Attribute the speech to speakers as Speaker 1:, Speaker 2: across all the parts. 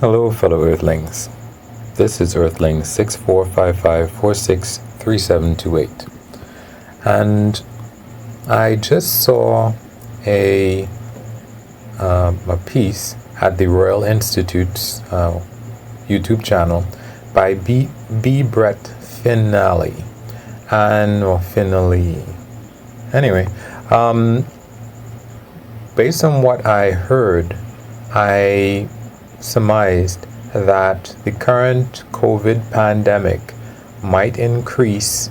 Speaker 1: Hello, fellow Earthlings. This is Earthling 6455463728, and I just saw a piece at the Royal Institute's YouTube channel by B. Brett Finale or Finale. Anyway, based on what I heard, I surmised that the current COVID pandemic might increase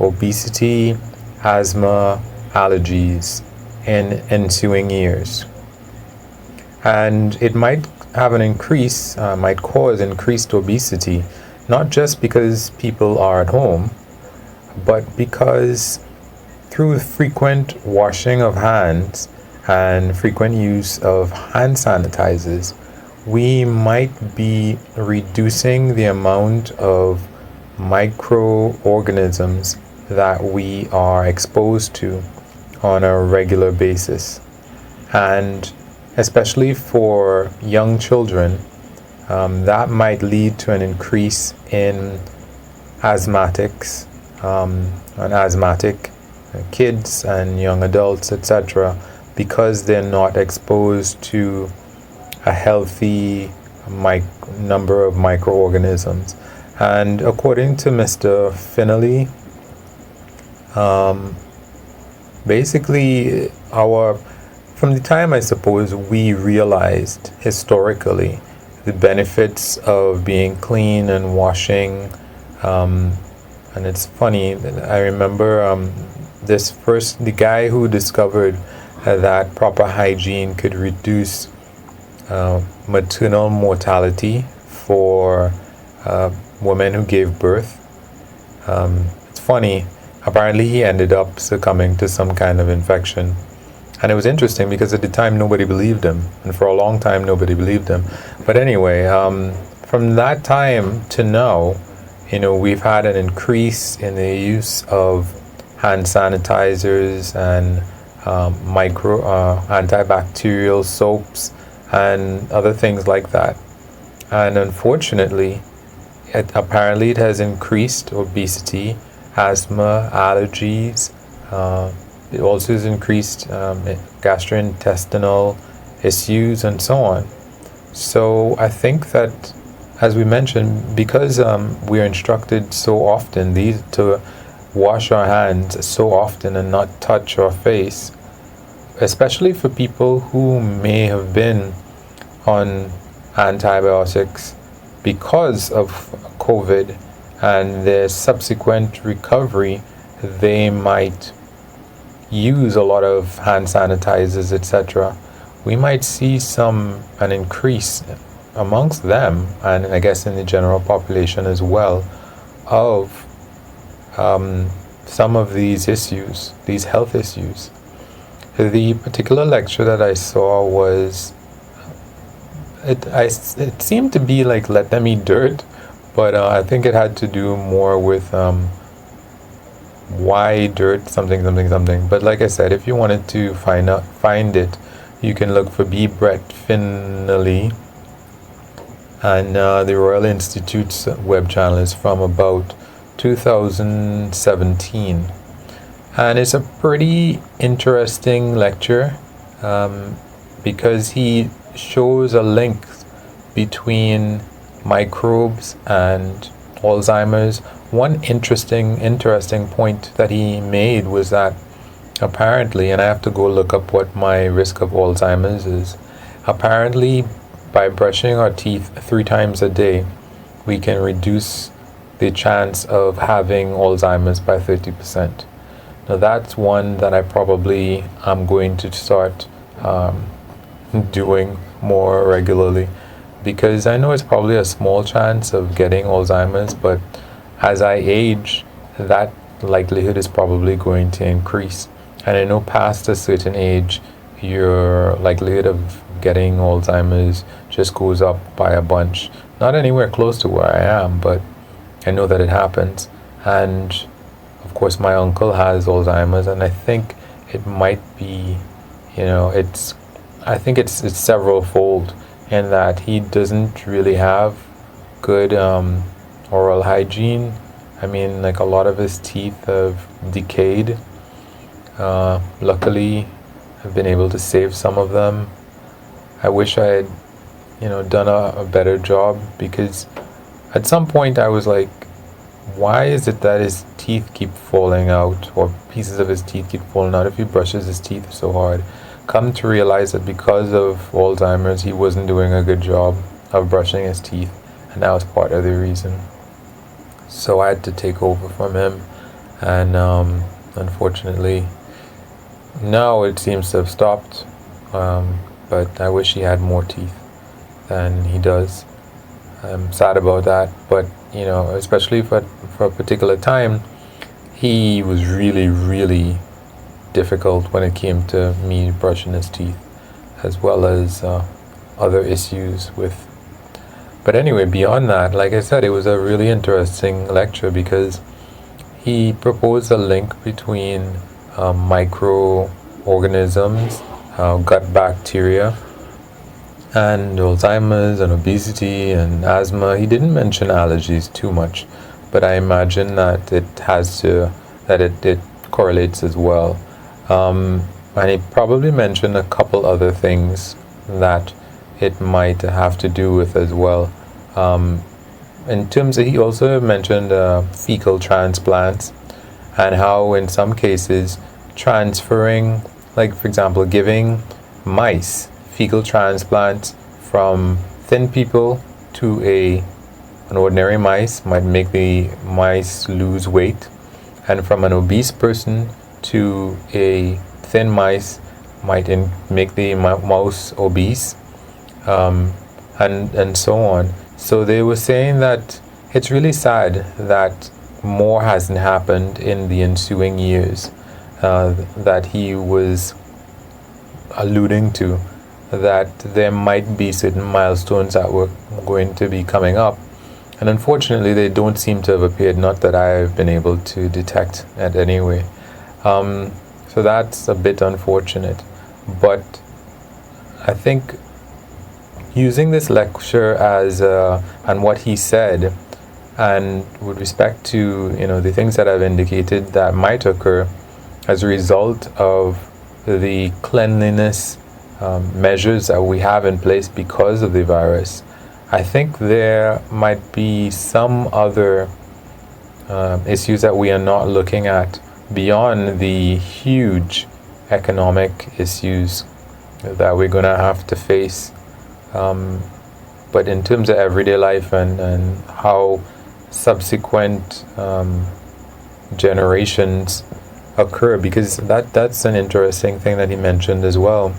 Speaker 1: obesity, asthma, allergies in ensuing years. And it might have might cause increased obesity, not just because people are at home, but because through frequent washing of hands and frequent use of hand sanitizers, we might be reducing the amount of microorganisms that we are exposed to on a regular basis. And especially for young children, that might lead to an increase in asthmatics, asthmatic kids and young adults, etc., because they're not exposed to a healthy number of microorganisms. And according to Mr. Finley, basically from the time, I suppose, we realized historically the benefits of being clean and washing, and it's funny, I remember the guy who discovered that proper hygiene could reduce maternal mortality for women who gave birth. It's funny, apparently he ended up succumbing to some kind of infection. And it was interesting because at the time nobody believed him, and for a long time nobody believed him. But anyway, from that time to now, we've had an increase in the use of hand sanitizers and antibacterial soaps and other things like that. And unfortunately, apparently it has increased obesity, asthma, allergies. It also has increased gastrointestinal issues and so on. So I think that, as we mentioned, because we are instructed so often to wash our hands so often and not touch our face, especially for people who may have been on antibiotics because of COVID and their subsequent recovery, they might use a lot of hand sanitizers, etc. We might see an increase amongst them, and I guess in the general population as well, of some of these issues, these health issues. The particular lecture that I saw it seemed to be like let them eat dirt, but I think it had to do more with why dirt, something. But like I said, if you wanted to find it, you can look for B. Brett Finley, and the Royal Institute's web channel is from about 2017. And it's a pretty interesting lecture because he shows a link between microbes and Alzheimer's. One interesting point that he made was that apparently, and I have to go look up what my risk of Alzheimer's is, apparently by brushing our teeth 3 times a day, we can reduce the chance of having Alzheimer's by 30%. Now that's one that I probably am going to start doing more regularly, because I know it's probably a small chance of getting Alzheimer's, but as I age, that likelihood is probably going to increase. And I know past a certain age, your likelihood of getting Alzheimer's just goes up by a bunch. Not anywhere close to where I am, but I know that it happens. And of course my uncle has Alzheimer's, and I think it might be, I think it's several fold in that he doesn't really have good oral hygiene. I mean, like, a lot of his teeth have decayed. Luckily, I've been able to save some of them. I wish I had, done a better job, because at some point I was like, why is it that his teeth keep falling out, or pieces of his teeth keep falling out if he brushes his teeth so hard? Come to realize that because of Alzheimer's, he wasn't doing a good job of brushing his teeth, and that was part of the reason. So I had to take over from him, and unfortunately, now it seems to have stopped. But I wish he had more teeth than he does. I'm sad about that, but especially for a particular time, he was really, really difficult when it came to me brushing his teeth, as well as other issues with. But anyway, beyond that, like I said, it was a really interesting lecture, because he proposed a link between microorganisms, gut bacteria, and Alzheimer's and obesity and asthma. He didn't mention allergies too much, but I imagine that it correlates as well. And he probably mentioned a couple other things that it might have to do with as well. In terms of, he also mentioned fecal transplants, and how in some cases transferring, like for example, giving mice fecal transplants from thin people to an ordinary mice might make the mice lose weight, and from an obese person to a thin mice might make the mouse obese, and so on. So they were saying that it's really sad that more hasn't happened in the ensuing years, that he was alluding to, that there might be certain milestones that were going to be coming up, and unfortunately they don't seem to have appeared, not that I've been able to detect at any way. So that's a bit unfortunate, but I think using this lecture as and what he said, and with respect to the things that I've indicated that might occur as a result of the cleanliness measures that we have in place because of the virus, I think there might be some other issues that we are not looking at beyond the huge economic issues that we're going to have to face. But in terms of everyday life and how subsequent generations occur, because that's an interesting thing that he mentioned as well.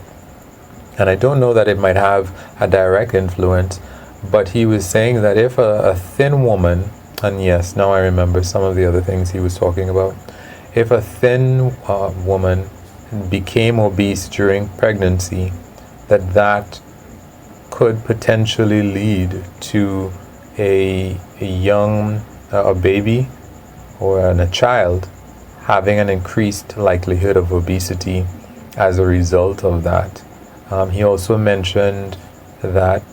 Speaker 1: And I don't know that it might have a direct influence, but he was saying that if a thin woman, and yes, now I remember some of the other things he was talking about, if a thin woman became obese during pregnancy, that could potentially lead to a baby or a child having an increased likelihood of obesity as a result of that. He also mentioned that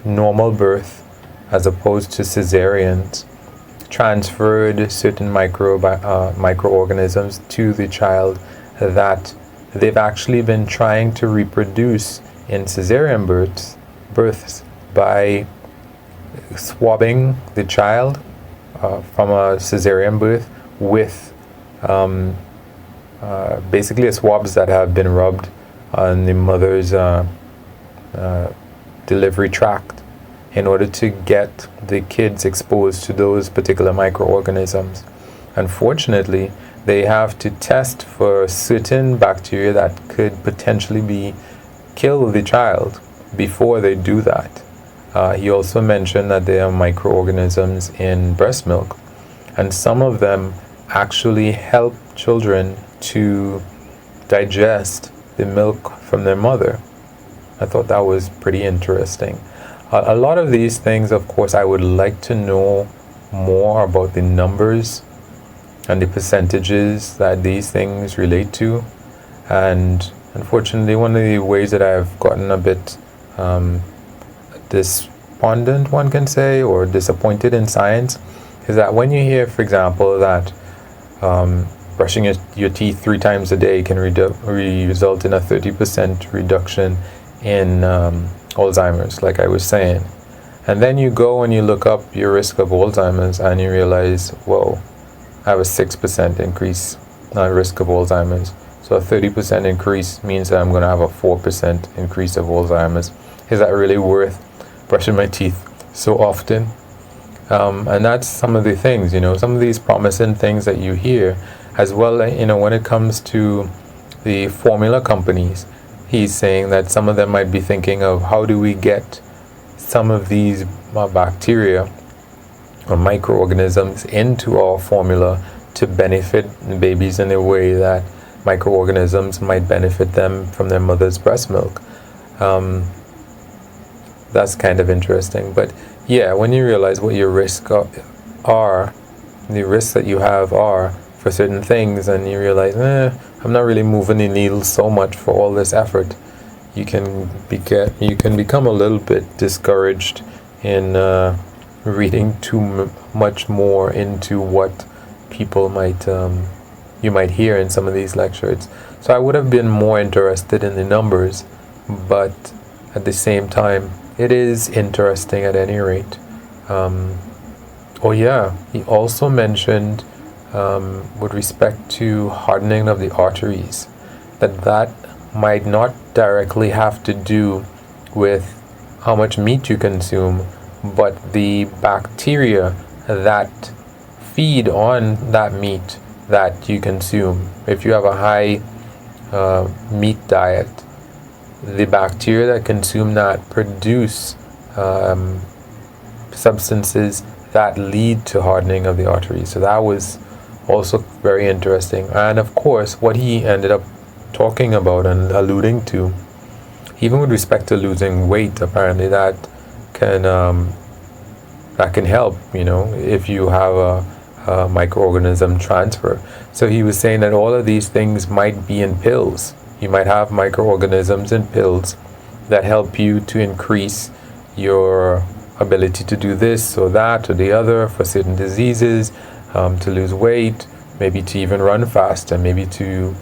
Speaker 1: normal birth, as opposed to cesareans, transferred certain microorganisms to the child that they've actually been trying to reproduce in cesarean births by swabbing the child from a cesarean birth with basically swabs that have been rubbed on the mother's delivery tract in order to get the kids exposed to those particular microorganisms. Unfortunately, they have to test for certain bacteria that could potentially kill the child before they do that. He also mentioned that there are microorganisms in breast milk, and some of them actually help children to digest the milk from their mother. I thought that was pretty interesting. A lot of these things, of course, I would like to know more about the numbers and the percentages that these things relate to, and unfortunately, one of the ways that I've gotten a bit despondent, one can say, or disappointed in science, is that when you hear, for example, that brushing your teeth 3 times a day can result in a 30% reduction in Alzheimer's, like I was saying. And then you go and you look up your risk of Alzheimer's and you realize, whoa, I have a 6% increase risk of Alzheimer's. So a 30% increase means that I'm going to have a 4% increase of Alzheimer's. Is that really worth brushing my teeth so often? And that's some of the things, some of these promising things that you hear, as well, when it comes to the formula companies. He's saying that some of them might be thinking of how do we get some of these bacteria or microorganisms into our formula to benefit babies in a way that microorganisms might benefit them from their mother's breast milk. That's kind of interesting. But yeah, when you realize what your risks are, the risks that you have are for certain things, and you realize, I'm not really moving the needle so much for all this effort, you can become a little bit discouraged in reading too much more into what people you might hear in some of these lectures. So I would have been more interested in the numbers, but at the same time, it is interesting at any rate. He also mentioned with respect to hardening of the arteries, that might not directly have to do with how much meat you consume, but the bacteria that feed on that meat that you consume. If you have a high meat diet, the bacteria that consume that produce substances that lead to hardening of the arteries. So that was also very interesting. And of course, what he ended up talking about and alluding to, even with respect to losing weight, apparently that can help, if you have a microorganism transfer. So he was saying that all of these things might be in pills. You might have microorganisms in pills that help you to increase your ability to do this or that or the other for certain diseases, to lose weight, maybe to even run faster, maybe to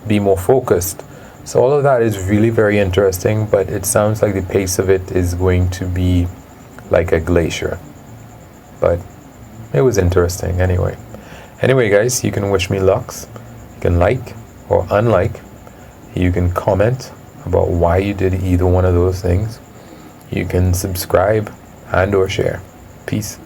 Speaker 1: be more focused. So all of that is really very interesting, but it sounds like the pace of it is going to be like a glacier. But it was interesting anyway. Anyway, guys, you can wish me lucks. You can like or unlike. You can comment about why you did either one of those things. You can subscribe and or share. Peace.